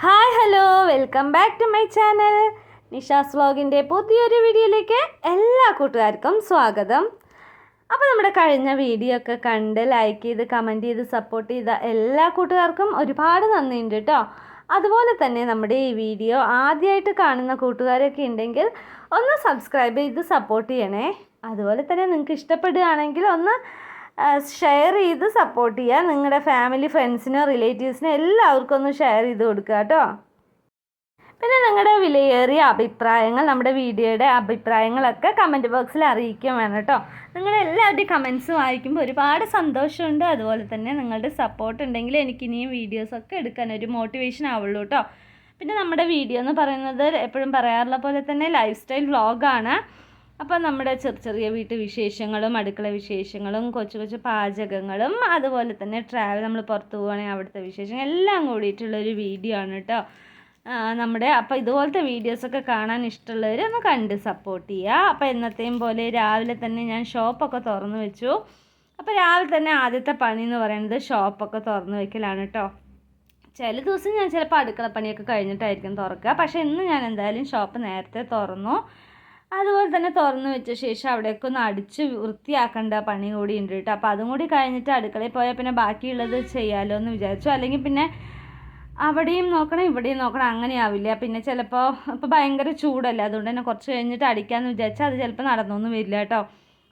Hi hello welcome back to my channel. Nisha's വ്ലോഗിൻ്റെ പുതിയൊരു വീഡിയോയിലേക്ക് എല്ലാ കൂട്ടുകാർക്കും സ്വാഗതം. അപ്പോൾ നമ്മുടെ കഴിഞ്ഞ വീഡിയോ ഒക്കെ കണ്ട് ലൈക്ക് ചെയ്ത് കമൻറ്റ് ചെയ്ത് സപ്പോർട്ട് ചെയ്ത എല്ലാ കൂട്ടുകാർക്കും ഒരുപാട് നന്ദിയുണ്ട് കേട്ടോ. അതുപോലെ തന്നെ നമ്മുടെ ഈ വീഡിയോ ആദ്യമായിട്ട് കാണുന്ന കൂട്ടുകാരൊക്കെ ഉണ്ടെങ്കിൽ ഒന്ന് സബ്സ്ക്രൈബ് ചെയ്ത് സപ്പോർട്ട് ചെയ്യണേ. അതുപോലെ തന്നെ നിങ്ങൾക്ക് ഇഷ്ടപ്പെടുകയാണെങ്കിൽ ഒന്ന് ഷെയർ ചെയ്ത് സപ്പോർട്ട് ചെയ്യുക. നിങ്ങളുടെ ഫാമിലി ഫ്രണ്ട്സിനോ റിലേറ്റീവ്സിനോ എല്ലാവർക്കും ഒന്ന് ഷെയർ ചെയ്ത് കൊടുക്കുക കേട്ടോ. പിന്നെ നിങ്ങളുടെ വിലയേറിയ അഭിപ്രായങ്ങൾ, നമ്മുടെ വീഡിയോയുടെ അഭിപ്രായങ്ങളൊക്കെ കമൻറ്റ് ബോക്സിൽ അറിയിക്കാൻ വേണം കേട്ടോ. നിങ്ങളുടെ എല്ലാവരുടെയും കമൻറ്റ്സ് വായിക്കുമ്പോൾ ഒരുപാട് സന്തോഷമുണ്ട്. അതുപോലെ തന്നെ നിങ്ങളുടെ സപ്പോർട്ട് ഉണ്ടെങ്കിൽ എനിക്ക് ഇനിയും വീഡിയോസൊക്കെ എടുക്കാൻ ഒരു മോട്ടിവേഷൻ ആവുള്ളൂ കേട്ടോ. പിന്നെ നമ്മുടെ വീഡിയോ എന്ന് പറയുന്നത് എപ്പോഴും പറയാറുള്ള പോലെ തന്നെ ലൈഫ് സ്റ്റൈൽ വ്ളോഗാണ്. അപ്പോൾ നമ്മുടെ ചെറിയ വീട്ടു വിശേഷങ്ങളും അടുക്കള വിശേഷങ്ങളും കൊച്ചു കൊച്ചു പാചകങ്ങളും അതുപോലെ തന്നെ ട്രാവൽ, നമ്മൾ പുറത്ത് പോവുകയാണെങ്കിൽ അവിടുത്തെ വിശേഷങ്ങൾ എല്ലാം കൂടിയിട്ടുള്ളൊരു വീഡിയോ ആണ് കേട്ടോ അപ്പോൾ ഇതുപോലത്തെ വീഡിയോസൊക്കെ കാണാൻ ഇഷ്ടമുള്ളവർ ഒന്ന് കണ്ട് സപ്പോർട്ട് ചെയ്യുക. അപ്പോൾ എന്നത്തെയും പോലെ രാവിലെ തന്നെ ഞാൻ ഷോപ്പൊക്കെ തുറന്ന് വെച്ചു. അപ്പോൾ രാവിലെ തന്നെ ആദ്യത്തെ പണി എന്ന് പറയുന്നത് ഷോപ്പൊക്കെ തുറന്ന് വെക്കലാണ് കേട്ടോ. ചില ദിവസം ഞാൻ ചിലപ്പോൾ അടുക്കള പണിയൊക്കെ കഴിഞ്ഞിട്ടായിരിക്കും തുറക്കുക. പക്ഷേ ഇന്ന് ഞാൻ എന്തായാലും ഷോപ്പ് നേരത്തെ തുറന്നു. അതുപോലെ തന്നെ തുറന്ന് വെച്ച ശേഷം അവിടെയൊക്കെ ഒന്ന് അടിച്ച് വൃത്തിയാക്കേണ്ട പണി കൂടി ഉണ്ട് കേട്ടോ. അപ്പോൾ അതും കൂടി കഴിഞ്ഞിട്ട് അടുക്കളയിൽ പോയാൽ പിന്നെ ബാക്കിയുള്ളത് ചെയ്യാമല്ലോ എന്ന് വിചാരിച്ചു. അല്ലെങ്കിൽ പിന്നെ അവിടെയും നോക്കണം ഇവിടെയും നോക്കണം, അങ്ങനെയാവില്ല. പിന്നെ ചിലപ്പോൾ ഇപ്പോൾ ഭയങ്കര ചൂടല്ല, അതുകൊണ്ട് തന്നെ കുറച്ച് കഴിഞ്ഞിട്ട് അടിക്കാമെന്ന് വിചാരിച്ചാൽ അത് ചിലപ്പോൾ നടന്നൊന്നും വരില്ല കേട്ടോ.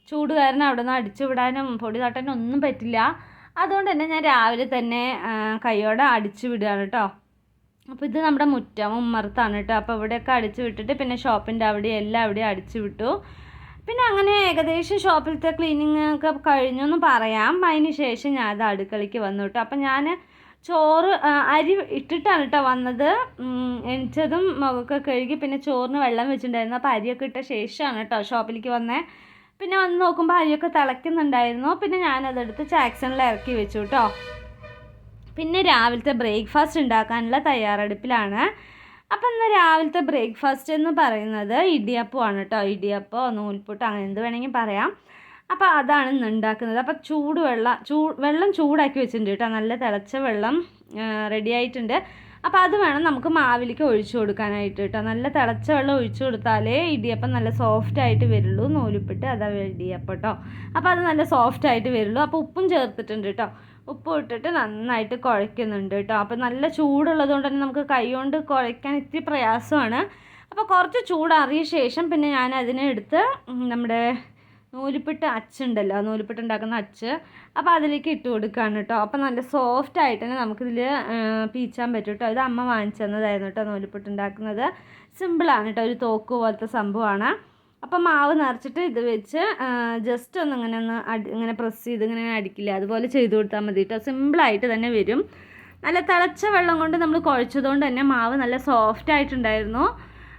ചൂട് കാരണം അവിടെ നിന്ന് അടിച്ചു വിടാനും പൊടി തട്ടാനും ഒന്നും പറ്റില്ല. അതുകൊണ്ട് തന്നെ ഞാൻ രാവിലെ തന്നെ കൈയോടെ അടിച്ചു വിടുകയാണ് കേട്ടോ. അപ്പോൾ ഇത് നമ്മുടെ മുറ്റം ഉമ്മറത്താണ് കേട്ടോ. അപ്പോൾ ഇവിടെയൊക്കെ അടിച്ചു വിട്ടിട്ട് പിന്നെ ഷോപ്പിൻ്റെ അവിടെയും അടിച്ചു വിട്ടു. പിന്നെ അങ്ങനെ ഏകദേശം ഷോപ്പിലത്തെ ക്ലീനിങ് ഒക്കെ കഴിഞ്ഞു എന്ന് പറയാം. അതിന് ശേഷം ഞാൻ അത് അടുക്കളയ്ക്ക് വന്നു കേട്ടോ. അപ്പോൾ ഞാൻ ചോറ് അരി ഇട്ടിട്ടാണ് കേട്ടോ വന്നത്. എണിച്ചതും മുഖമൊക്കെ കഴുകി പിന്നെ ചോറിന് വെള്ളം വെച്ചിട്ടുണ്ടായിരുന്നു. അപ്പോൾ അരിയൊക്കെ ഇട്ട ശേഷമാണ് കേട്ടോ ഷോപ്പിലേക്ക് വന്നത്. പിന്നെ വന്ന് നോക്കുമ്പോൾ അരിയൊക്കെ തിളയ്ക്കുന്നുണ്ടായിരുന്നു. പിന്നെ ഞാനതെടുത്ത് ചാക്സണിൽ ഇറക്കി വെച്ചു കേട്ടോ. പിന്നെ രാവിലത്തെ ബ്രേക്ക്ഫാസ്റ്റ് ഉണ്ടാക്കാനുള്ള തയ്യാറെടുപ്പിലാണ്. അപ്പം ഇന്ന് രാവിലത്തെ ബ്രേക്ക്ഫാസ്റ്റ് എന്ന് പറയുന്നത് ഇടിയപ്പമാണ് കേട്ടോ. ഇടിയപ്പോ നൂൽപുട്ടോ അങ്ങനെ എന്ത് വേണമെങ്കിൽ പറയാം. അപ്പോൾ അതാണ് ഇന്ന് ഉണ്ടാക്കുന്നത്. അപ്പോൾ വെള്ളം ചൂടാക്കി വെച്ചിട്ടുണ്ട് കേട്ടോ. നല്ല തിളച്ച വെള്ളം റെഡി ആയിട്ടുണ്ട്. അപ്പോൾ അത് വേണം നമുക്ക് മാവിലേക്ക് ഒഴിച്ചു കൊടുക്കാനായിട്ട് കേട്ടോ. നല്ല തിളച്ച വെള്ളം ഒഴിച്ചു കൊടുത്താലേ ഇടിയപ്പം നല്ല സോഫ്റ്റായിട്ട് വരുള്ളൂ. നൂലിപ്പിട്ട് അതാ ഇടിയപ്പം കേട്ടോ. അപ്പോൾ അത് നല്ല സോഫ്റ്റായിട്ട് വരുള്ളൂ. അപ്പോൾ ഉപ്പും ചേർത്തിട്ടുണ്ട് കേട്ടോ. ഉപ്പ് ഇട്ടിട്ട് നന്നായിട്ട് കുഴയ്ക്കുന്നുണ്ട് കേട്ടോ. അപ്പോൾ നല്ല ചൂടുള്ളത് കൊണ്ട് തന്നെ നമുക്ക് കൈ കൊണ്ട് കുഴയ്ക്കാൻ ഇത്തിരി പ്രയാസമാണ്. അപ്പോൾ കുറച്ച് ചൂടാറിയ ശേഷം പിന്നെ ഞാൻ അതിനെ എടുത്ത് നമ്മുടെ നൂലിപ്പിട്ട് അച്ചുണ്ടല്ലോ, നൂലിപ്പിട്ട് ഉണ്ടാക്കുന്ന അച്ച്, അപ്പോൾ അതിലേക്ക് ഇട്ട് കൊടുക്കുകയാണ് കേട്ടോ. അപ്പോൾ നല്ല സോഫ്റ്റായിട്ട് തന്നെ നമുക്കിതിൽ പീച്ചാൻ പറ്റും കേട്ടോ. ഇത് അമ്മ വാങ്ങിച്ചു തന്നതായിരുന്നു കേട്ടോ നൂലിപ്പിട്ട് ഉണ്ടാക്കുന്നത്. സിമ്പിളാണ് കേട്ടോ, ഒരു തോക്ക് പോലത്തെ സംഭവമാണ്. അപ്പോൾ മാവ് നിറച്ചിട്ട് ഇത് വെച്ച് ജസ്റ്റ് ഇങ്ങനെ പ്രസ് ചെയ്ത് ഇങ്ങനെ അടിക്കില്ല, അതുപോലെ ചെയ്ത് കൊടുത്താൽ മതി കേട്ടോ. സിമ്പിളായിട്ട് തന്നെ വരും. നല്ല തിളച്ച വെള്ളം കൊണ്ട് നമ്മൾ കുഴച്ചതുകൊണ്ട് തന്നെ മാവ് നല്ല സോഫ്റ്റ് ആയിട്ടുണ്ടായിരുന്നു.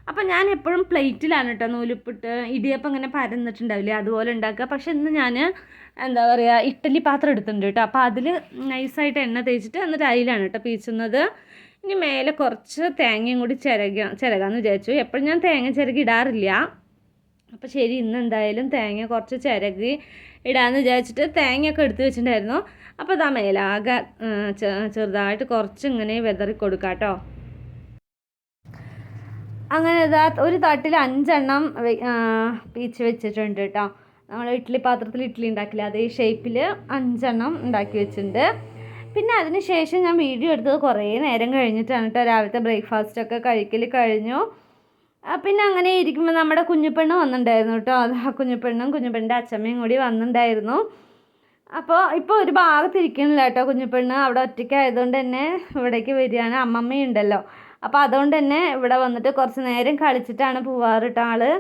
അപ്പോൾ ഞാൻ എപ്പോഴും പ്ലേറ്റിലാണ് കേട്ടോ നൂലിപ്പിട്ട് ഇടിയപ്പം ഇങ്ങനെ പരന്നിട്ടുണ്ടാവില്ലേ അതുപോലെ ഉണ്ടാക്കുക. പക്ഷേ ഇന്ന് ഞാൻ എന്താ പറയുക ഇഡ്ഡലി പാത്രം എടുത്തിട്ടുണ്ട് കേട്ടോ. അപ്പോൾ അതിൽ നൈസായിട്ട് എണ്ണ തേച്ചിട്ട് എന്നിട്ട് അതിലാണ് കേട്ടോ പീച്ചുന്നത്. ഇനി മേലെ കുറച്ച് തേങ്ങയും കൂടി ചിരകാമെന്ന് വിചാരിച്ചു. എപ്പോഴും ഞാൻ തേങ്ങ ചിരകി ഇടാറില്ല. അപ്പോൾ ശരി, ഇന്ന് എന്തായാലും തേങ്ങ കുറച്ച് ചിരകി ഇടാമെന്ന് വിചാരിച്ചിട്ട് തേങ്ങയൊക്കെ എടുത്ത് വെച്ചിട്ടുണ്ടായിരുന്നു. അപ്പോൾ അതാ മേലാകെ ചെറുതായിട്ട് കുറച്ച് ഇങ്ങനെ വെതറി കൊടുക്കാം കേട്ടോ. അങ്ങനെ ഇതാ ഒരു തട്ടിൽ 5 എണ്ണം പീച്ച് വെച്ചിട്ടുണ്ട് കേട്ടോ. നമ്മൾ ഇഡ്ഡലി പാത്രത്തിൽ ഇഡ്ഡലി ഉണ്ടാക്കില്ല അതേ ഷേപ്പിൽ 5 എണ്ണം ഉണ്ടാക്കി വെച്ചിട്ടുണ്ട്. പിന്നെ അതിന് ശേഷം ഞാൻ വീഡിയോ എടുത്തത് കുറേ നേരം കഴിഞ്ഞിട്ടാണ് കേട്ടോ. രാവിലത്തെ ബ്രേക്ക്ഫാസ്റ്റൊക്കെ കഴിക്കൽ കഴിഞ്ഞു. പിന്നെ അങ്ങനെ ഇരിക്കുമ്പോൾ നമ്മുടെ കുഞ്ഞുപെണ്ണ് വന്നിട്ടുണ്ടായിരുന്നു കേട്ടോ. ആ കുഞ്ഞുപെണ്ണിൻ്റെ അച്ഛമ്മയും കൂടി വന്നിട്ടുണ്ടായിരുന്നു. അപ്പോൾ ഇപ്പോൾ ഒരു ഭാഗത്തിരിക്കണില്ല കേട്ടോ കുഞ്ഞുപെണ്ണ്. അവിടെ ഒറ്റയ്ക്കായതുകൊണ്ട് തന്നെ ഇവിടേക്ക് വരികയാണ്. അമ്മമ്മയുണ്ടല്ലോ, അപ്പോൾ അതുകൊണ്ട് തന്നെ ഇവിടെ വന്നിട്ട് കുറച്ച് നേരം കളിച്ചിട്ടാണ് പോവാറ് കേട്ടോ ആള്.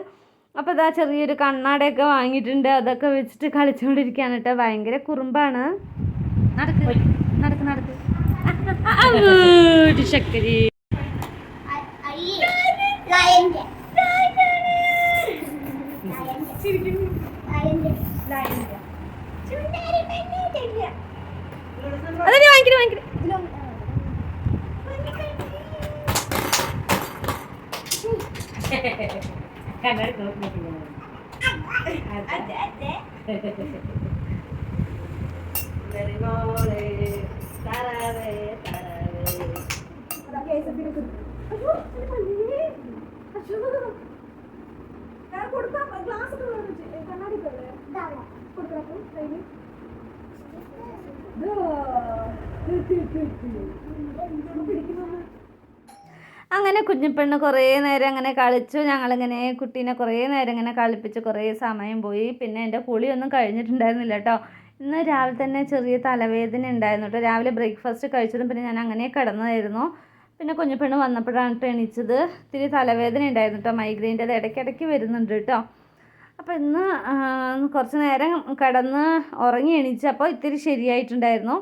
അപ്പോൾ ഇതാ ചെറിയൊരു കണ്ണാടയൊക്കെ വാങ്ങിയിട്ടുണ്ട്, അതൊക്കെ വെച്ചിട്ട് കളിച്ചുകൊണ്ടിരിക്കുകയാണ് കേട്ടോ. ഭയങ്കര കുറുമ്പാണ്. നടക്ക് ശക്കരി അതെ വാങ്ങിക്കണേ അങ്ങനെ കുഞ്ഞിപ്പെണ്ണ് കുറേ നേരം അങ്ങനെ കളിച്ചു. ഞങ്ങളിങ്ങനെ കുട്ടീനെ കുറേ നേരം ഇങ്ങനെ കളിപ്പിച്ച് കുറേ സമയം പോയി. പിന്നെ എൻ്റെ കുളിയൊന്നും കഴിഞ്ഞിട്ടുണ്ടായിരുന്നില്ല കേട്ടോ. ഇന്ന് രാവിലെ തന്നെ ചെറിയ തലവേദന ഉണ്ടായിരുന്നു കേട്ടോ. രാവിലെ ബ്രേക്ക്ഫാസ്റ്റ് കഴിച്ചതും പിന്നെ ഞാൻ അങ്ങനെ കിടന്നതായിരുന്നു. പിന്നെ കുഞ്ഞിപ്പെണ്ണ് വന്നപ്പോഴാണ് എണീച്ചത്. ഇത്തിരി തലവേദന ഉണ്ടായിരുന്നു കേട്ടോ. മൈഗ്രെയിൻ്റെ അത് ഇടയ്ക്കിടയ്ക്ക് വരുന്നുണ്ട് കേട്ടോ. അപ്പോൾ ഇന്ന് കുറച്ച് നേരം കിടന്ന് ഉറങ്ങി എണീച്ചപ്പോൾ ഇത്തിരി ശരിയായിട്ടുണ്ടായിരുന്നു.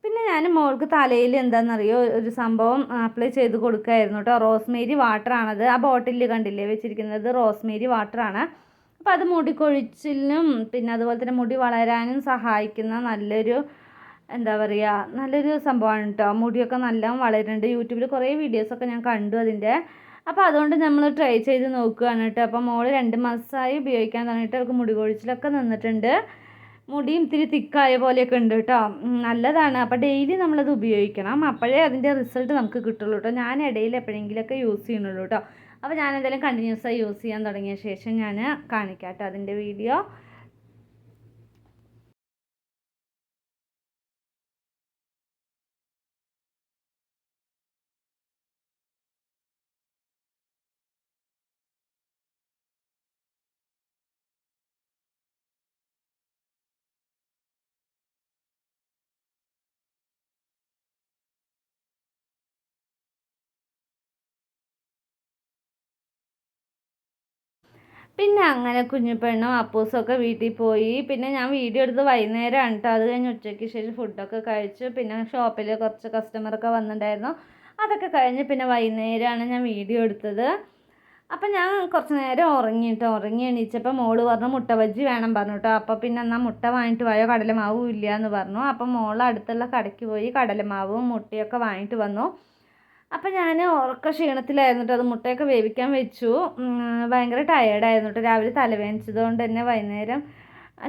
പിന്നെ ഞാൻ മോൾക്ക് തലയിൽ എന്താണെന്നറിയോ ഒരു സംഭവം അപ്ലൈ ചെയ്ത് കൊടുക്കുകയായിരുന്നു കേട്ടോ. റോസ്മേരി വാട്ടറാണത്. ആ ബോട്ടിലിൽ കണ്ടില്ലേ വെച്ചിരിക്കുന്നത് റോസ്മേരി വാട്ടറാണ്. അപ്പോൾ അത് മുടി കൊഴിച്ചിലിനും പിന്നെ അതുപോലെ തന്നെ മുടി വളരാനും സഹായിക്കുന്ന നല്ലൊരു എന്താ പറയുക നല്ലൊരു സംഭവമാണ് കേട്ടോ. മുടിയൊക്കെ നല്ല വളരുന്നുണ്ട്. യൂട്യൂബിൽ കുറേ വീഡിയോസൊക്കെ ഞാൻ കണ്ടു അതിൻ്റെ. അപ്പോൾ അതുകൊണ്ട് നമ്മൾ ട്രൈ ചെയ്ത് നോക്കുകയാണ് കേട്ടോ. അപ്പോൾ മോള് 2 മാസമായി ഉപയോഗിക്കാൻ തുടങ്ങിയിട്ട് അവർക്ക് മുടി കൊഴിച്ചിലൊക്കെ നിന്നിട്ടുണ്ട്. മുടിയും ഇത്തിരി തിക്കായ പോലെയൊക്കെ ഉണ്ട് കേട്ടോ. നല്ലതാണ്. അപ്പോൾ ഡെയിലി നമ്മളത് ഉപയോഗിക്കണം. അപ്പോഴേ അതിൻ്റെ റിസൾട്ട് നമുക്ക് കിട്ടുള്ളൂ കേട്ടോ. ഞാൻ ഇടയിൽ എപ്പോഴെങ്കിലുമൊക്കെ യൂസ് ചെയ്യുന്നുള്ളൂ കേട്ടോ. അപ്പോൾ ഞാൻ എന്തായാലും കണ്ടിന്യൂസ് ആയി യൂസ് ചെയ്യാൻ തുടങ്ങിയ ശേഷം ഞാൻ കാണിക്കാം കേട്ടോ അതിൻ്റെ വീഡിയോ. പിന്നെ അങ്ങനെ കുഞ്ഞിപ്പെണ്ണും അപ്പൂസൊക്കെ വീട്ടിൽ പോയി. പിന്നെ ഞാൻ വീഡിയോ എടുത്ത് വൈകുന്നേരമാണ് കേട്ടോ. അത് കഴിഞ്ഞ് ഉച്ചയ്ക്ക് ശേഷം ഫുഡൊക്കെ കഴിച്ചു. പിന്നെ ഷോപ്പിൽ കുറച്ച് കസ്റ്റമറൊക്കെ വന്നിട്ടുണ്ടായിരുന്നു. അതൊക്കെ കഴിഞ്ഞ് പിന്നെ വൈകുന്നേരമാണ് ഞാൻ വീഡിയോ എടുത്തത്. അപ്പം ഞാൻ കുറച്ച് നേരം ഉറങ്ങി എണീച്ചപ്പോൾ മോള് പറഞ്ഞു മുട്ട ബജ്ജി വേണം പറഞ്ഞു കേട്ടോ. അപ്പോൾ പിന്നെ എന്നാൽ മുട്ട വാങ്ങിയിട്ട് പോയോ കടലമാവും ഇല്ല എന്ന് പറഞ്ഞു. അപ്പം മോൾ അടുത്തുള്ള കടയ്ക്ക് പോയി കടലമാവും മുട്ടയൊക്കെ വാങ്ങിയിട്ട് വന്നു. അപ്പം ഞാൻ ഉറക്ക ക്ഷീണത്തിലായിരുന്നു കേട്ടോ. അത് മുട്ടയൊക്കെ വേവിക്കാൻ വെച്ചു. ഭയങ്കര ടയേർഡായിരുന്നു കേട്ടോ. രാവിലെ തലവേദനിച്ചത് കൊണ്ട് തന്നെ വൈകുന്നേരം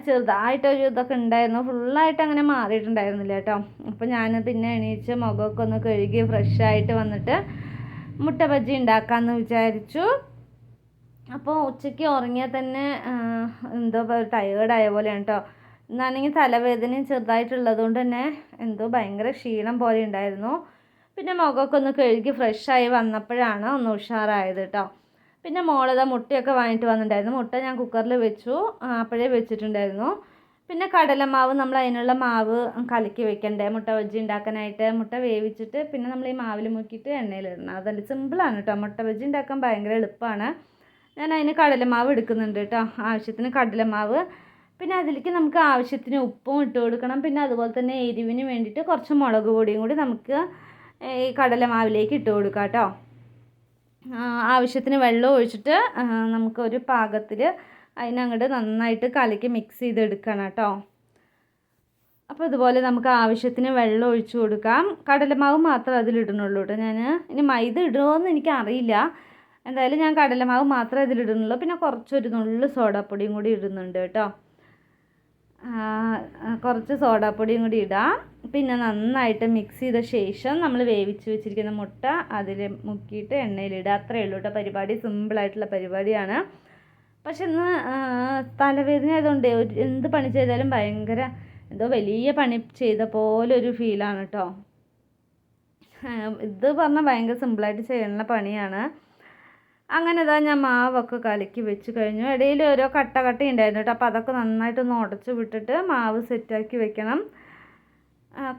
ചെറുതായിട്ടൊരു ഇതൊക്കെ ഉണ്ടായിരുന്നു. ഫുള്ളായിട്ട് അങ്ങനെ മാറിയിട്ടുണ്ടായിരുന്നില്ല കേട്ടോ. അപ്പോൾ ഞാൻ പിന്നെ എണീച്ച് മുഖമൊക്കെ ഒന്ന് കഴുകി ഫ്രഷായിട്ട് വന്നിട്ട് മുട്ട ബജ്ജി ഉണ്ടാക്കാമെന്ന് വിചാരിച്ചു. അപ്പോൾ ഉച്ചയ്ക്ക് ഉറങ്ങിയാൽ തന്നെ എന്തോ ടയേർഡായ പോലെയാണ് കേട്ടോ. എന്നാണെങ്കിൽ തലവേദനയും ചെറുതായിട്ടുള്ളത് കൊണ്ട് തന്നെ എന്തോ ഭയങ്കര ക്ഷീണം പോലെ ഉണ്ടായിരുന്നു. പിന്നെ മുഖമൊക്കെ ഒന്ന് കഴുകി ഫ്രഷായി വന്നപ്പോഴാണ് ഒന്ന് ഉഷാറായത് കേട്ടോ. പിന്നെ മോളതാ മുട്ടയൊക്കെ വാങ്ങിയിട്ട് വന്നിട്ടുണ്ടായിരുന്നു. മുട്ട ഞാൻ കുക്കറിൽ വെച്ചു. അപ്പോഴേ വെച്ചിട്ടുണ്ടായിരുന്നു. പിന്നെ കടലമാവ് നമ്മൾ അതിനുള്ള മാവ് കലക്കി വെക്കണ്ടേ മുട്ട ബജ്ജി ഉണ്ടാക്കാനായിട്ട്. മുട്ട വേവിച്ചിട്ട് പിന്നെ നമ്മൾ ഈ മാവിൽ മുക്കിയിട്ട് എണ്ണയിലിടണം. അതല്ല സിമ്പിളാണ് കേട്ടോ. മുട്ട ബജ്ജി ഉണ്ടാക്കാൻ ഭയങ്കര എളുപ്പമാണ്. ഞാൻ അതിന് കടലമാവ് എടുക്കുന്നുണ്ട് കേട്ടോ. ആവശ്യത്തിന് കടലമാവ്. പിന്നെ അതിലേക്ക് നമുക്ക് ആവശ്യത്തിന് ഉപ്പും ഇട്ട് കൊടുക്കണം. പിന്നെ അതുപോലെ തന്നെ എരിവിന് വേണ്ടിയിട്ട് കുറച്ച് മുളക് പൊടിയും കൂടി നമുക്ക് ഈ കടലമാവിലേക്ക് ഇട്ട് കൊടുക്കാം കേട്ടോ. ആവശ്യത്തിന് വെള്ളം ഒഴിച്ചിട്ട് നമുക്കൊരു പാകത്തിൽ അതിനങ്ങോട്ട് നന്നായിട്ട് കലക്കി മിക്സ് ചെയ്തെടുക്കണം കേട്ടോ. അപ്പോൾ ഇതുപോലെ നമുക്ക് ആവശ്യത്തിന് വെള്ളം ഒഴിച്ചു കൊടുക്കാം. കടലമാവ് മാത്രമേ അതിലിടുന്നുള്ളൂ കേട്ടോ. ഞാൻ ഇനി മൈദ ഇടുമോയെന്ന് എനിക്കറിയില്ല. എന്തായാലും ഞാൻ കടലമാവ് മാത്രമേ ഇതിലിടുന്നുള്ളൂ. പിന്നെ കുറച്ചൊരു നുള്ളു സോഡാപ്പൊടിയും കൂടി ഇടുന്നുണ്ട് കേട്ടോ. കുറച്ച് സോഡാപ്പൊടിയും കൂടി ഇടാം. പിന്നെ നന്നായിട്ട് മിക്സ് ചെയ്ത ശേഷം നമ്മൾ വേവിച്ച് വെച്ചിരിക്കുന്ന മുട്ട അതിൽ മുക്കിയിട്ട് എണ്ണയിലിടുക. അത്രയേ ഉള്ളൂ കേട്ടോ. പരിപാടി സിമ്പിളായിട്ടുള്ള പരിപാടിയാണ്. പക്ഷെ ഇന്ന് തലവേദന ആയതുകൊണ്ട് എന്ത് പണി ചെയ്താലും ഭയങ്കര എന്തോ വലിയ പണി ചെയ്ത പോലെ ഒരു ഫീലാണ് കേട്ടോ. ഇത് പറഞ്ഞാൽ ഭയങ്കര സിമ്പിളായിട്ട് ചെയ്യുന്ന പണിയാണ്. അങ്ങനെ ഇതാ ഞാൻ മാവൊക്കെ കലക്കി വെച്ച് കഴിഞ്ഞു. ഇടയിൽ ഓരോ കട്ട ഉണ്ടായിരുന്നു കേട്ടോ. അപ്പോൾ അതൊക്കെ നന്നായിട്ടൊന്ന് ഉടച്ച് വിട്ടിട്ട് മാവ് സെറ്റാക്കി വെക്കണം.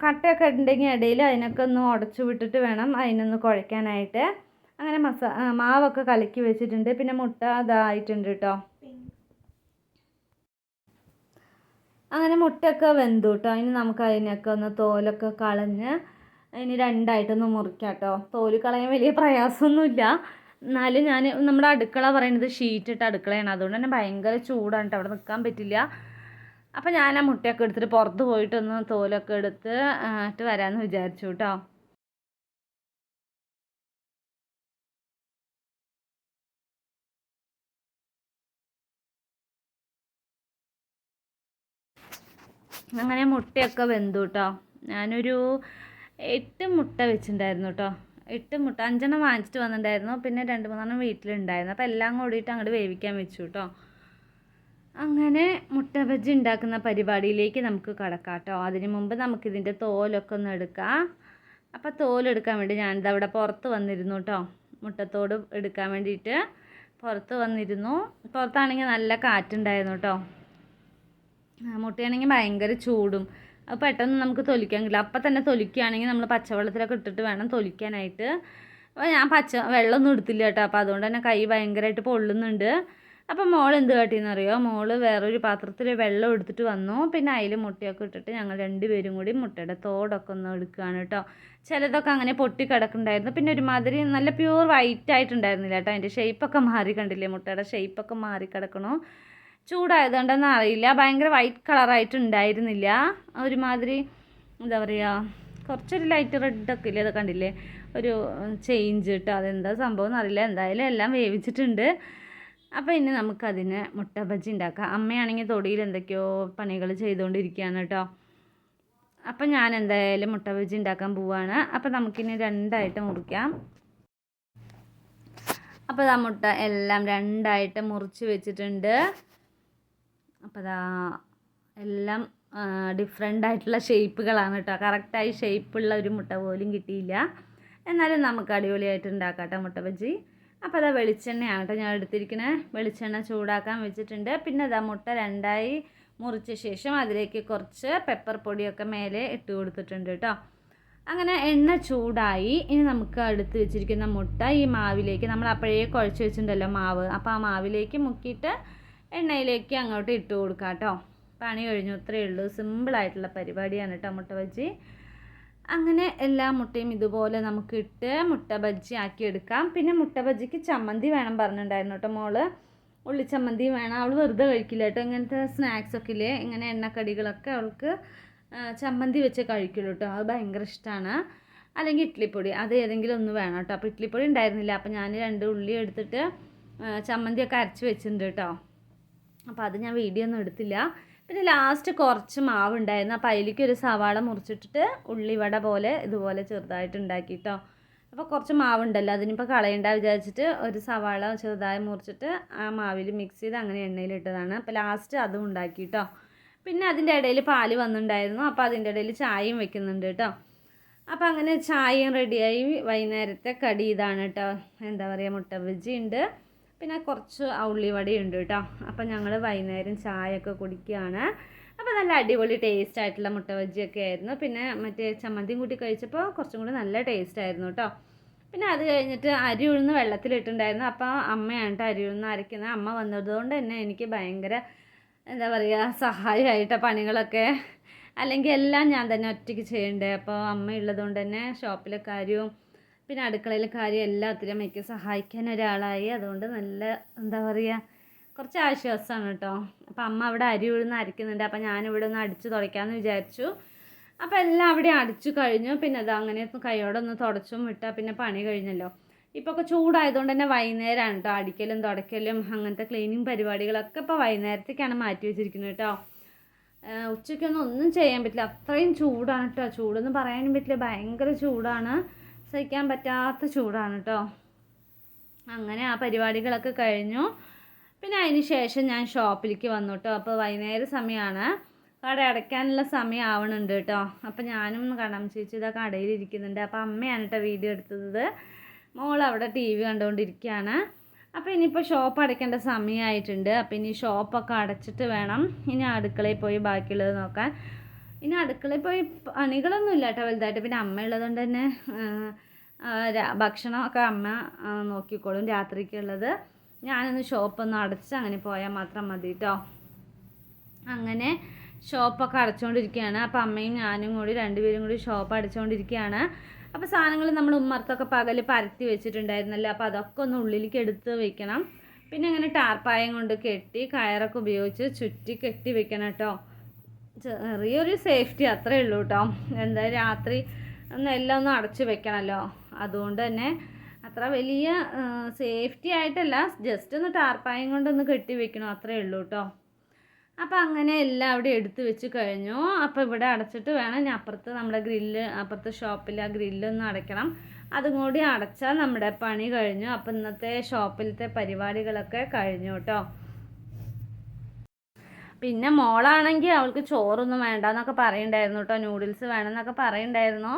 കട്ടയൊക്കെ ഉണ്ടെങ്കിൽ ഇടയിൽ അതിനൊക്കെ ഒന്ന് ഉടച്ച് വിട്ടിട്ട് വേണം അതിനൊന്ന് കുഴയ്ക്കാനായിട്ട്. അങ്ങനെ മാവൊക്കെ കലക്കി വെച്ചിട്ടുണ്ട്. പിന്നെ മുട്ട ഇതായിട്ടുണ്ട് കേട്ടോ. അങ്ങനെ മുട്ടയൊക്കെ വെന്തു കേട്ടോ. ഇനി നമുക്ക് അതിനൊക്കെ ഒന്ന് തോലൊക്കെ കളഞ്ഞ് ഇനി രണ്ടായിട്ടൊന്ന് മുറിക്കാം കേട്ടോ. തോല് കളയാൻ വലിയ പ്രയാസമൊന്നുമില്ല. എന്നാലും നമ്മുടെ അടുക്കള പറയുന്നത് ഷീറ്റിട്ട അടുക്കളയാണ്. അതുകൊണ്ട് തന്നെ ഭയങ്കര ചൂടാണ് കേട്ടോ. അവിടെ നിൽക്കാൻ പറ്റില്ല. അപ്പോൾ ഞാൻ ആ മുട്ടയൊക്കെ എടുത്തിട്ട് പുറത്ത് പോയിട്ടൊന്ന് തോലൊക്കെ എടുത്ത് ഇട്ട് വരാമെന്ന് വിചാരിച്ചു കേട്ടോ. അങ്ങനെ മുട്ടയൊക്കെ വെന്തു കേട്ടോ. ഞാനൊരു 8 മുട്ട വെച്ചിട്ടുണ്ടായിരുന്നു കേട്ടോ. 8 മുട്ട 5 വാങ്ങിച്ചിട്ട് വന്നിട്ടുണ്ടായിരുന്നു. പിന്നെ 2-3 വീട്ടിലുണ്ടായിരുന്നു. അപ്പോൾ എല്ലാം കൂടിയിട്ട് അങ്ങോട്ട് വേവിക്കാൻ വെച്ചു കേട്ടോ. അങ്ങനെ മുട്ട ബജ്ജി ഉണ്ടാക്കുന്ന പരിപാടിയിലേക്ക് നമുക്ക് കടക്കാം കേട്ടോ. അതിന് മുമ്പ് നമുക്കിതിൻ്റെ തോലൊക്കെ ഒന്ന് എടുക്കാം. അപ്പോൾ തോലെടുക്കാൻ വേണ്ടി ഞാനിത് അവിടെ പുറത്ത് വന്നിരുന്നു കേട്ടോ. മുട്ടത്തോട് എടുക്കാൻ വേണ്ടിയിട്ട് പുറത്ത് വന്നിരുന്നു. പുറത്താണെങ്കിൽ നല്ല കാറ്റുണ്ടായിരുന്നു കേട്ടോ. മുട്ടയാണെങ്കിൽ ഭയങ്കര ചൂടും, അത് പെട്ടെന്ന് നമുക്ക് തൊലിക്കാൻ കഴിയില്ല. അപ്പം തന്നെ തൊലിക്കുകയാണെങ്കിൽ നമ്മൾ പച്ചവെള്ളത്തിലൊക്കെ ഇട്ടിട്ട് വേണം തൊലിക്കാനായിട്ട്. അപ്പോൾ ഞാൻ വെള്ളമൊന്നും എടുത്തില്ല കേട്ടോ. അപ്പോൾ അതുകൊണ്ട് തന്നെ കൈ ഭയങ്കരമായിട്ട് പൊള്ളുന്നുണ്ട്. അപ്പം മോൾ എന്ത് കാട്ടിയെന്നറിയോ, മോള് വേറൊരു പാത്രത്തിൽ വെള്ളം എടുത്തിട്ട് വന്നു. പിന്നെ അതിൽ മുട്ടയൊക്കെ ഇട്ടിട്ട് ഞങ്ങൾ 2 പേരും കൂടി മുട്ടയുടെ തോടൊക്കെ ഒന്ന് എടുക്കുകയാണ് കേട്ടോ. ചിലതൊക്കെ അങ്ങനെ പൊട്ടി കിടക്കുന്നുണ്ടായിരുന്നു. പിന്നെ ഒരുമാതിരി നല്ല പ്യൂർ വൈറ്റ് ആയിട്ടുണ്ടായിരുന്നില്ല കേട്ടോ. അതിൻ്റെ ഷേപ്പൊക്കെ മാറി, കണ്ടില്ലേ, മുട്ടയുടെ ഷേപ്പൊക്കെ മാറി കിടക്കണു. ചൂടായതുകൊണ്ടെന്ന് അറിയില്ല, ഭയങ്കര വൈറ്റ് കളറായിട്ടുണ്ടായിരുന്നില്ല. ഒരുമാതിരി എന്താ പറയുക, കുറച്ചൊരു ലൈറ്റ് റെഡൊക്കെ ഇല്ലേ, അത് കണ്ടില്ലേ, ഒരു ചേഞ്ച് കേട്ടോ. അതെന്താ സംഭവം എന്നറിയില്ല. എന്തായാലും എല്ലാം വേവിച്ചിട്ടുണ്ട്. അപ്പോൾ ഇനി നമുക്കതിന് മുട്ട ബജ്ജി ഉണ്ടാക്കാം. അമ്മയാണെങ്കിൽ തൊടിയിൽ എന്തൊക്കെയോ പണികൾ ചെയ്തുകൊണ്ടിരിക്കുകയാണ് കേട്ടോ. അപ്പം ഞാൻ എന്തായാലും മുട്ട ബജ്ജി ഉണ്ടാക്കാൻ പോവുകയാണ്. അപ്പോൾ നമുക്കിനി 2ആയിട്ട് മുറിക്കാം. അപ്പോൾ ആ മുട്ട എല്ലാം 2ആയിട്ട് മുറിച്ച് വെച്ചിട്ടുണ്ട്. അപ്പോൾ എല്ലാം ഡിഫറെൻ്റ് ആയിട്ടുള്ള ഷേപ്പുകളാണ് കേട്ടോ. കറക്റ്റായി ഷേപ്പുള്ള ഒരു മുട്ട പോലും കിട്ടിയില്ല. എന്നാലും നമുക്ക് അടിപൊളിയായിട്ട് ഉണ്ടാക്കാം കേട്ടോ മുട്ട ബജ്ജി. അപ്പോൾ വെളിച്ചെണ്ണയാണ് കേട്ടോ ഞാൻ എടുത്തിരിക്കുന്നത്. വെളിച്ചെണ്ണ ചൂടാക്കാൻ വെച്ചിട്ടുണ്ട്. പിന്നെ മുട്ട 2ആയി മുറിച്ച ശേഷം അതിലേക്ക് കുറച്ച് പെപ്പർ പൊടിയൊക്കെ മേലെ ഇട്ട് കൊടുത്തിട്ടുണ്ട് കേട്ടോ. അങ്ങനെ എണ്ണ ചൂടായി. ഇനി നമുക്ക് എടുത്ത് വെച്ചിരിക്കുന്ന മുട്ട ഈ മാവിലേക്ക്, നമ്മൾ അപ്പോഴേ കുഴച്ച് വെച്ചിട്ടുണ്ടല്ലോ മാവ്, അപ്പോൾ ആ മാവിലേക്ക് മുക്കിയിട്ട് എണ്ണയിലേക്ക് അങ്ങോട്ട് ഇട്ട് കൊടുക്കാം കേട്ടോ. പണി കഴിഞ്ഞു, ഇത്രയേ ഉള്ളൂ. സിമ്പിളായിട്ടുള്ള പരിപാടിയാണ് കേട്ടോ മുട്ട ബജ്ജി. അങ്ങനെ എല്ലാ മുട്ടയും ഇതുപോലെ നമുക്ക് ഇട്ട് മുട്ട ബജ്ജി ആക്കി എടുക്കാം. പിന്നെ മുട്ട ബജ്ജിക്ക് ചമ്മന്തി വേണം പറഞ്ഞിട്ടുണ്ടായിരുന്നു കേട്ടോ മോള്. ഉള്ളിച്ചമ്മന്തി വേണം. അവൾ വെറുതെ കഴിക്കില്ല കേട്ടോ. ഇങ്ങനത്തെ സ്നാക്സൊക്കെ ഇല്ലേ, ഇങ്ങനെ എണ്ണക്കടികളൊക്കെ അവൾക്ക് ചമ്മന്തി വെച്ച് കഴിക്കുള്ളൂ കേട്ടോ. അത് ഭയങ്കര ഇഷ്ടമാണ്. അല്ലെങ്കിൽ ഇഡ്ഡലിപ്പൊടി, അത് ഏതെങ്കിലും ഒന്ന് വേണം കേട്ടോ. അപ്പോൾ ഇഡ്ഡലിപ്പൊടി ഉണ്ടായിരുന്നില്ല. അപ്പോൾ ഞാൻ 2 ഉള്ളി എടുത്തിട്ട് ചമ്മന്തിയൊക്കെ അരച്ച് വെച്ചിട്ടുണ്ട് കേട്ടോ. അപ്പോൾ അത് ഞാൻ വീഡിയോ ഒന്നും എടുത്തില്ല. പിന്നെ ലാസ്റ്റ് കുറച്ച് മാവ് ഉണ്ടായിരുന്നു. അപ്പോൾ അതിലേക്ക് ഒരു സവാള മുറിച്ചിട്ടിട്ട് ഉള്ളിവട പോലെ ഇതുപോലെ ചെറുതായിട്ട് ഉണ്ടാക്കി കേട്ടോ. അപ്പോൾ കുറച്ച് മാവുണ്ടല്ലോ, അതിനിപ്പോൾ കളയണ്ട വിചാരിച്ചിട്ട് ഒരു സവാള ചെറുതായി മുറിച്ചിട്ട് ആ മാവിൽ മിക്സ് ചെയ്ത് അങ്ങനെ എണ്ണയിലിട്ടതാണ്. അപ്പോൾ ലാസ്റ്റ് അതും ഉണ്ടാക്കി കേട്ടോ. പിന്നെ അതിൻ്റെ ഇടയിൽ പാല് വന്നിട്ടുണ്ടായിരുന്നു. അപ്പോൾ അതിൻ്റെ ഇടയിൽ ചായയും വെക്കുന്നുണ്ട് കേട്ടോ. അപ്പോൾ അങ്ങനെ ചായയും റെഡിയായി. വൈകുന്നേരത്തെ കടി ഇതാണ് കേട്ടോ. എന്താ പറയുക, മുട്ട ബജ്ജി ഉണ്ട്, പിന്നെ കുറച്ച് ഉള്ളിവടയുണ്ട് കേട്ടോ. അപ്പോൾ ഞങ്ങൾ വൈകുന്നേരം ചായയൊക്കെ കുടിക്കുകയാണ്. അപ്പോൾ നല്ല അടിപൊളി ടേസ്റ്റ് ആയിട്ടുള്ള മുട്ട ബജ്ജിയൊക്കെ ആയിരുന്നു. പിന്നെ മറ്റേ ചമ്മന്തിയും കൂട്ടി കഴിച്ചപ്പോൾ കുറച്ചും കൂടി നല്ല ടേസ്റ്റ് ആയിരുന്നു കേട്ടോ. പിന്നെ അത് കഴിഞ്ഞിട്ട് അരി ഉഴുന്ന് വെള്ളത്തിലിട്ടുണ്ടായിരുന്നു. അപ്പോൾ അമ്മയാണ് കേട്ടോ അരി ഉഴുന്ന് അരയ്ക്കുന്നത്. അമ്മ വന്നതുകൊണ്ട് തന്നെ എനിക്ക് ഭയങ്കര എന്താ പറയുക സഹായമായിട്ടോ പണികളൊക്കെ. അല്ലെങ്കിൽ എല്ലാം ഞാൻ തന്നെ ഒറ്റയ്ക്ക് ചെയ്യണ്ടേ. അപ്പോൾ അമ്മ ഉള്ളതുകൊണ്ട് തന്നെ ഷോപ്പിലെ കാര്യവും പിന്നെ അടുക്കളയിലെ കാര്യം എല്ലാത്തിലും എനിക്ക് സഹായിക്കാൻ ഒരാളായി. അതുകൊണ്ട് നല്ല എന്താ പറയുക, കുറച്ച് ആശ്വാസമാണ് കേട്ടോ. അപ്പോൾ അമ്മ അവിടെ അരി ഉഴുന്ന് അരയ്ക്കുന്നുണ്ട്. അപ്പോൾ ഞാനിവിടെ ഒന്ന് അടിച്ച് തുടയ്ക്കാമെന്ന് വിചാരിച്ചു. അപ്പോൾ എല്ലാം അവിടെ അടിച്ചു കഴിഞ്ഞു. പിന്നെ അത് അങ്ങനെ കൈയോടൊന്ന് തുടച്ചും വിട്ടാൽ പിന്നെ പണി കഴിഞ്ഞല്ലോ. ഇപ്പോൾ ഒക്കെ ചൂടായതുകൊണ്ട് തന്നെ വൈകുന്നേരമാണ് കേട്ടോ അടിക്കലും തുടയ്ക്കലും അങ്ങനത്തെ ക്ലീനിങ് പരിപാടികളൊക്കെ ഇപ്പോൾ വൈകുന്നേരത്തേക്കാണ് മാറ്റി വെച്ചിരിക്കുന്നത് കേട്ടോ. ഉച്ചയ്ക്കൊന്നും ഒന്നും ചെയ്യാൻ പറ്റില്ല, അത്രയും ചൂടാണ് കേട്ടോ. ചൂടെന്ന് പറയാനും പറ്റില്ല, ഭയങ്കര ചൂടാണ്, സഹിക്കാൻ പറ്റാത്ത ചൂടാണ് കേട്ടോ. അങ്ങനെ ആ പരിപാടികളൊക്കെ കഴിഞ്ഞു. പിന്നെ അതിന് ശേഷം ഞാൻ ഷോപ്പിലേക്ക് വന്നു കേട്ടോ. അപ്പോൾ വൈകുന്നേരം സമയമാണ്, കട അടയ്ക്കാനുള്ള സമയം ആവണുണ്ട് കേട്ടോ. അപ്പോൾ ഞാനും കടം ചേച്ചി ഇതാ കടയിലിരിക്കുന്നുണ്ട്. അപ്പോൾ അമ്മയാണ് കേട്ടോ വീഡിയോ എടുത്തത്. മോൾ അവിടെ TV കണ്ടുകൊണ്ടിരിക്കുകയാണ്. അപ്പോൾ ഇനിയിപ്പോൾ ഷോപ്പ് അടയ്ക്കേണ്ട സമയമായിട്ടുണ്ട്. അപ്പോൾ ഇനി ഷോപ്പൊക്കെ അടച്ചിട്ട് വേണം ഇനി അടുക്കളയിൽ പോയി ബാക്കിയുള്ളത് നോക്കാൻ. ഇനി അടുക്കളയിൽ പോയി പണികളൊന്നും ഇല്ല കേട്ടോ വലുതായിട്ട്. പിന്നെ അമ്മ ഉള്ളതുകൊണ്ട് തന്നെ ഭക്ഷണമൊക്കെ അമ്മ നോക്കിക്കോളും രാത്രിക്കുള്ളത്. ഞാനൊന്ന് ഷോപ്പൊന്ന് അടച്ച് അങ്ങനെ പോയാൽ മാത്രം മതി കേട്ടോ. അങ്ങനെ ഷോപ്പൊക്കെ അടച്ചുകൊണ്ടിരിക്കുകയാണ്. അപ്പോൾ അമ്മയും ഞാനും കൂടി 2 പേരും കൂടി ഷോപ്പ് അടച്ചുകൊണ്ടിരിക്കുകയാണ്. അപ്പോൾ സാധനങ്ങൾ നമ്മൾ ഉമ്മർത്തൊക്കെ പകൽ പരത്തി വെച്ചിട്ടുണ്ടായിരുന്നല്ലോ. അപ്പോൾ അതൊക്കെ ഒന്ന് ഉള്ളിലേക്ക് എടുത്ത് വെക്കണം. പിന്നെ അങ്ങനെ ടാർപ്പായം കൊണ്ട് കെട്ടി കയറൊക്കെ ഉപയോഗിച്ച് ചുറ്റി കെട്ടി വെക്കണം കേട്ടോ. ചെറിയൊരു സേഫ്റ്റി അത്രേ ഉള്ളൂ കേട്ടോ. എന്തായാലും രാത്രി എല്ലാം ഒന്ന് അടച്ച് വെക്കണമല്ലോ. അതുകൊണ്ട് തന്നെ അത്ര വലിയ സേഫ്റ്റി ആയിട്ടല്ല, ജസ്റ്റ് ഒന്ന് ടാർപ്പായം കൊണ്ടൊന്ന് കെട്ടി വെക്കണം, അത്രേ ഉള്ളൂ കേട്ടോ. അപ്പോൾ അങ്ങനെ എല്ലാം അവിടെ എടുത്ത് വെച്ച് കഴിഞ്ഞു. അപ്പോൾ ഇവിടെ അടച്ചിട്ട് വേണം ഞാൻ അപ്പുറത്ത് നമ്മുടെ ഗ്രില്ല്, അപ്പുറത്തെ ഷോപ്പിൽ ആ ഗ്രില്ലൊന്ന് അടയ്ക്കണം. അതും കൂടി അടച്ചാൽ നമ്മുടെ പണി കഴിഞ്ഞു. അപ്പം ഇന്നത്തെ ഷോപ്പിലത്തെ പരിപാടികളൊക്കെ കഴിഞ്ഞു കേട്ടോ. പിന്നെ മോളാണെങ്കിൽ അവൾക്ക് ചോറൊന്നും വേണ്ടെന്നൊക്കെ പറയുന്നുണ്ടായിരുന്നു കേട്ടോ, നൂഡിൽസ് വേണമെന്നൊക്കെ പറയുന്നുണ്ടായിരുന്നു.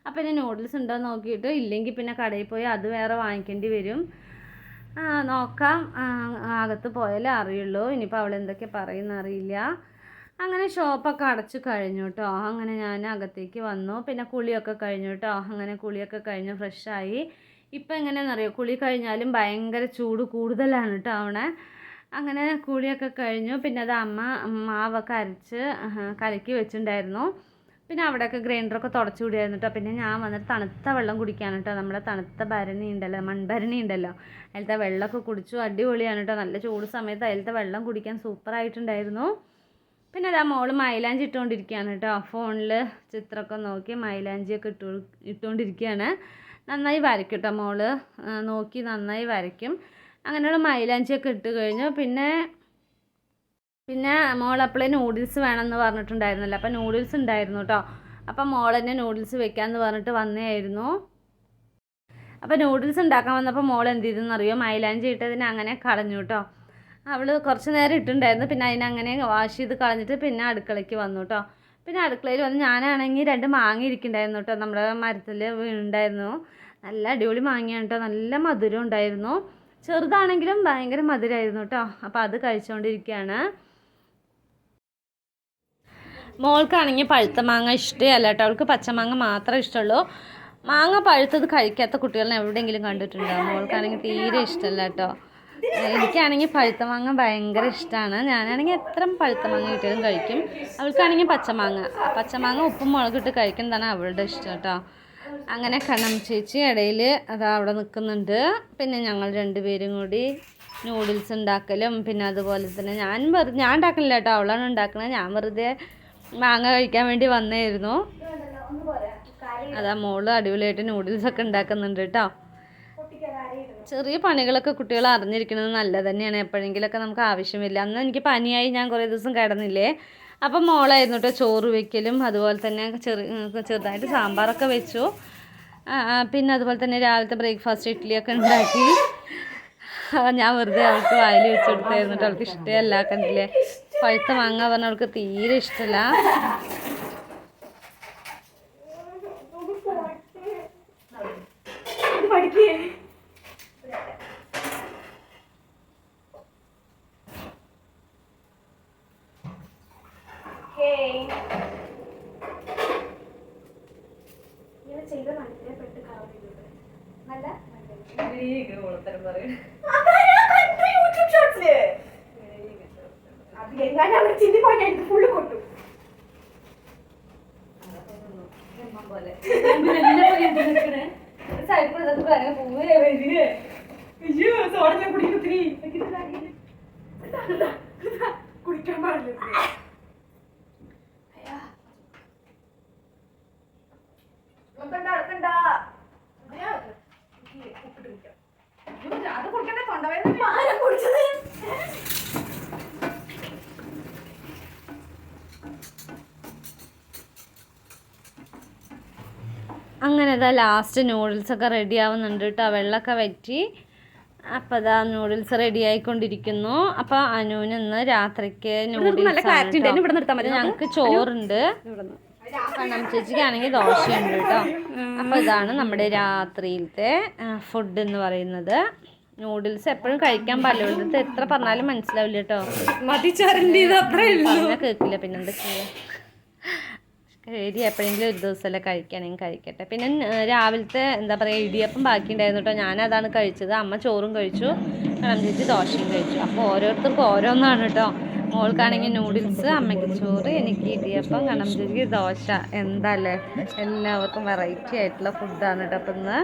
അപ്പം ഇനി നൂഡിൽസ് ഉണ്ടോ നോക്കിയിട്ട്, ഇല്ലെങ്കിൽ പിന്നെ കടയിൽ പോയി അത് വേറെ വാങ്ങിക്കേണ്ടി വരും. നോക്കാം, അകത്ത് പോയാലേ അറിയുള്ളൂ. ഇനിയിപ്പോൾ അവൾ എന്തൊക്കെ പറയുന്ന അറിയില്ല. അങ്ങനെ ഷോപ്പൊക്കെ അടച്ചു കഴിഞ്ഞു കേട്ടോ. അങ്ങനെ ഞാൻ അകത്തേക്ക് വന്നു. പിന്നെ കുളിയൊക്കെ കഴിഞ്ഞു കേട്ടോ. അങ്ങനെ കുളിയൊക്കെ കഴിഞ്ഞ് ഫ്രഷായി. ഇപ്പം എങ്ങനെയാണെന്നറിയോ, കുളി കഴിഞ്ഞാലും ഭയങ്കര ചൂട് കൂടുതലാണ് കേട്ടോ അവിടെ. അങ്ങനെ കുളിയൊക്കെ കഴിഞ്ഞു. പിന്നെ അത് അമ്മ മാവൊക്കെ അരച്ച് കലക്കി വെച്ചിട്ടുണ്ടായിരുന്നു. പിന്നെ അവിടെയൊക്കെ ഗ്രൈൻഡറൊക്കെ തുടച്ചു വിടുമായിരുന്നു കേട്ടോ. പിന്നെ ഞാൻ വന്നിട്ട് തണുത്ത വെള്ളം കുടിക്കാണ് കേട്ടോ. നമ്മുടെ തണുത്ത ഭരണി ഉണ്ടല്ലോ, മൺഭരണി ഉണ്ടല്ലോ, അതിലത്തെ വെള്ളമൊക്കെ കുടിച്ചു. അടിപൊളിയാണ് കേട്ടോ. നല്ല ചൂട് സമയത്ത് അതിലത്തെ വെള്ളം കുടിക്കാൻ സൂപ്പറായിട്ടുണ്ടായിരുന്നു. പിന്നെ അതാ മോള് മൈലാഞ്ചി ഇട്ടുകൊണ്ടിരിക്കുകയാണ് കേട്ടോ. ഫോണിൽ ചിത്രമൊക്കെ നോക്കി മൈലാഞ്ചിയൊക്കെ ഇട്ടുകൊണ്ടിരിക്കുകയാണ്. നന്നായി വരയ്ക്കും കേട്ടോ മോള്, നോക്കി നന്നായി വരയ്ക്കും. അങ്ങനെയുള്ള മൈലാഞ്ചിയൊക്കെ ഇട്ട് കഴിഞ്ഞു. പിന്നെ മോളപ്പോഴേ നൂഡിൽസ് വേണമെന്ന് പറഞ്ഞിട്ടുണ്ടായിരുന്നല്ലോ. അപ്പം നൂഡിൽസ് ഉണ്ടായിരുന്നു കേട്ടോ. അപ്പം മോൾ തന്നെ നൂഡിൽസ് വെക്കാമെന്ന് പറഞ്ഞിട്ട് വന്നതായിരുന്നു. അപ്പോൾ നൂഡിൽസ് ഉണ്ടാക്കാൻ വന്നപ്പോൾ മോൾ എന്ത് ചെയ്തെന്നറിയോ, മൈലാഞ്ചി ഇട്ടതിന് അങ്ങനെ കളഞ്ഞു കേട്ടോ. അവൾ കുറച്ച് നേരം ഇട്ടുണ്ടായിരുന്നു. പിന്നെ അതിനങ്ങനെ വാഷ് ചെയ്ത് കളഞ്ഞിട്ട് പിന്നെ അടുക്കളയ്ക്ക് വന്നു കേട്ടോ. പിന്നെ അടുക്കളയിൽ വന്ന് ഞാനാണെങ്കിൽ 2 മാങ്ങ ഇരിക്കുന്നുണ്ടായിരുന്നു കേട്ടോ. നമ്മുടെ മരത്തിൽ വീണുണ്ടായിരുന്നു. നല്ല അടിപൊളി മാങ്ങയാണ് കേട്ടോ. നല്ല മധുരം ഉണ്ടായിരുന്നു. ചെറുതാണെങ്കിലും ഭയങ്കര മധുരമായിരുന്നു കേട്ടോ. അപ്പോൾ അത് കഴിച്ചുകൊണ്ടിരിക്കുകയാണ്. മോൾക്കാണെങ്കിൽ പഴുത്ത മാങ്ങ ഇഷ്ടമല്ല കേട്ടോ. അവൾക്ക് പച്ചമാങ്ങ മാത്രമേ ഇഷ്ടമുള്ളൂ. മാങ്ങ പഴുത്തത് കഴിക്കാത്ത കുട്ടികളെ എവിടെയെങ്കിലും കണ്ടിട്ടുണ്ടോ? മോൾക്കാണെങ്കിൽ തീരെ ഇഷ്ടമല്ല കേട്ടോ. എനിക്കാണെങ്കിൽ പഴുത്ത മാങ്ങ ഭയങ്കര ഇഷ്ടമാണ്. ഞാനാണെങ്കിൽ എത്ര പഴുത്ത മാങ്ങ കിട്ടിയാലും കഴിക്കും. അവൾക്കാണെങ്കിൽ പച്ചമാങ്ങ ഉപ്പും മുളകിട്ട് കഴിക്കുന്നതാണ് അവളുടെ ഇഷ്ടം കേട്ടോ. അങ്ങനെ കണ്ണം ചേച്ചി ഇടയിൽ അതാ അവിടെ നിൽക്കുന്നുണ്ട്. പിന്നെ ഞങ്ങൾ 2 പേരും കൂടി നൂഡിൽസ് ഉണ്ടാക്കലും പിന്നെ അതുപോലെ തന്നെ ഞാൻ ഉണ്ടാക്കണില്ല കേട്ടോ, അവളാണ് ഉണ്ടാക്കുന്നത്. ഞാൻ വെറുതെ മാങ്ങ കഴിക്കാൻ വേണ്ടി വന്നായിരുന്നു. അതാ മോള് അടിപൊളിയായിട്ട് നൂഡിൽസൊക്കെ ഉണ്ടാക്കുന്നുണ്ട് കേട്ടോ. ചെറിയ പണികളൊക്കെ കുട്ടികൾ അറിഞ്ഞിരിക്കുന്നത് നല്ലത് തന്നെയാണ്. എപ്പോഴെങ്കിലുമൊക്കെ നമുക്ക് ആവശ്യമില്ല. അന്ന് എനിക്ക് പനിയായി ഞാൻ കുറേ ദിവസം കിടന്നില്ലേ. അപ്പം മോളായിരുന്നു കേട്ടോ ചോറ് വയ്ക്കലും. അതുപോലെ തന്നെ ചെറുതായിട്ട് സാമ്പാറൊക്കെ വെച്ചു. പിന്നെ അതുപോലെ തന്നെ രാവിലത്തെ ബ്രേക്ക്ഫാസ്റ്റ് ഇഡ്ഡലിയൊക്കെ ഉണ്ടാക്കി. ഞാൻ വെറുതെ അവൾക്ക് വായിൽ വെച്ച് കൊടുത്തായിരുന്നു കേട്ടോ. അവൾക്ക് ഇഷ്ടമല്ല, കണ്ടില്ലേ, പഴുത്ത മാങ്ങ പറഞ്ഞാൽ അവൾക്ക് തീരെ ഇഷ്ടമല്ല. കുടിക്കാൻ പാടില്ല. അങ്ങനെ അതാ ലാസ്റ്റ് നൂഡിൽസൊക്കെ റെഡി ആവുന്നുണ്ട് കേട്ടോ. വെള്ളമൊക്കെ വറ്റി. അപ്പോൾ അതാ നൂഡിൽസ് റെഡി ആയിക്കൊണ്ടിരിക്കുന്നു. അപ്പോൾ അനുവിന് ഇന്ന് രാത്രിക്ക് നൂഡിൽസ്, ഞങ്ങൾക്ക് ചോറുണ്ട്, കണ്ണം ചേച്ചിക്കാണെങ്കിൽ ദോശയുണ്ട് കേട്ടോ. അപ്പോൾ ഇതാണ് നമ്മുടെ രാത്രിയിലത്തെ ഫുഡ് എന്ന് പറയുന്നത്. നൂഡിൽസ് എപ്പോഴും കഴിക്കാൻ പാടില്ല. എത്ര പറഞ്ഞാലും മനസ്സിലാവില്ല കേട്ടോ. പറഞ്ഞാൽ കേൾക്കില്ല. പിന്നെന്തൊക്കെയാ ശരി, എപ്പോഴെങ്കിലും ഒരു ദിവസമല്ലേ കഴിക്കുകയാണെങ്കിൽ കഴിക്കട്ടെ. പിന്നെ രാവിലത്തെ എന്താ പറയുക ഇടിയപ്പം ബാക്കി ഉണ്ടായിരുന്നു കേട്ടോ. ഞാനതാണ് കഴിച്ചത്. അമ്മ ചോറും കഴിച്ചു, കണ്ണം ചേച്ചി ദോശയും കഴിച്ചു. അപ്പോൾ ഓരോരുത്തർക്കും ഓരോന്നാണ് കേട്ടോ. മോൾക്കാണെങ്കിൽ നൂഡിൽസ്, അമ്മയ്ക്ക് ചോറ്, എനിക്ക് ഇടിയപ്പം, കണ്ണം ചേച്ചിക്ക് ദോശ. എന്താല്ലേ, എല്ലാവർക്കും വെറൈറ്റി ആയിട്ടുള്ള ഫുഡാണ് കേട്ടോ അപ്പം ഇന്ന്.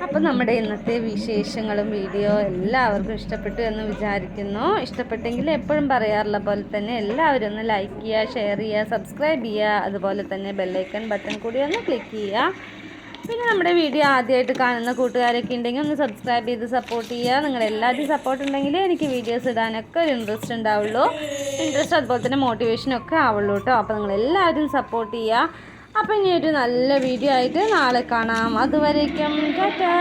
അപ്പം നമ്മുടെ ഇന്നത്തെ വിശേഷങ്ങളും വീഡിയോ എല്ലാവർക്കും ഇഷ്ടപ്പെട്ടു എന്ന് വിചാരിക്കുന്നു. ഇഷ്ടപ്പെട്ടെങ്കിൽ എപ്പോഴും പറയാറുള്ള പോലെ തന്നെ എല്ലാവരും ഒന്ന് ലൈക്ക് ചെയ്യുക, ഷെയർ ചെയ്യുക, സബ്സ്ക്രൈബ് ചെയ്യുക. അതുപോലെ തന്നെ ബെല്ലൈക്കൺ ബട്ടൺ കൂടി ഒന്ന് ക്ലിക്ക് ചെയ്യുക. പിന്നെ നമ്മുടെ വീഡിയോ ആദ്യമായിട്ട് കാണുന്ന കൂട്ടുകാരൊക്കെ ഉണ്ടെങ്കിൽ ഒന്ന് സബ്സ്ക്രൈബ് ചെയ്ത് സപ്പോർട്ട് ചെയ്യുക. നിങ്ങളെല്ലാവരും സപ്പോർട്ട് ഉണ്ടെങ്കിൽ എനിക്ക് വീഡിയോസ് ഇടാനൊക്കെ ഒരു ഇൻട്രസ്റ്റ് ഉണ്ടാവുള്ളൂ. ഇൻട്രസ്റ്റ് അതുപോലെ തന്നെ മോട്ടിവേഷനൊക്കെ ആവുള്ളൂ കേട്ടോ. അപ്പോൾ നിങ്ങളെല്ലാവരും സപ്പോർട്ട് ചെയ്യുക. അപ്പം ഇനി ഒരു നല്ല വീഡിയോ ആയിട്ട് നാളെ കാണാം. അതുവരേക്കും ടാറ്റാ.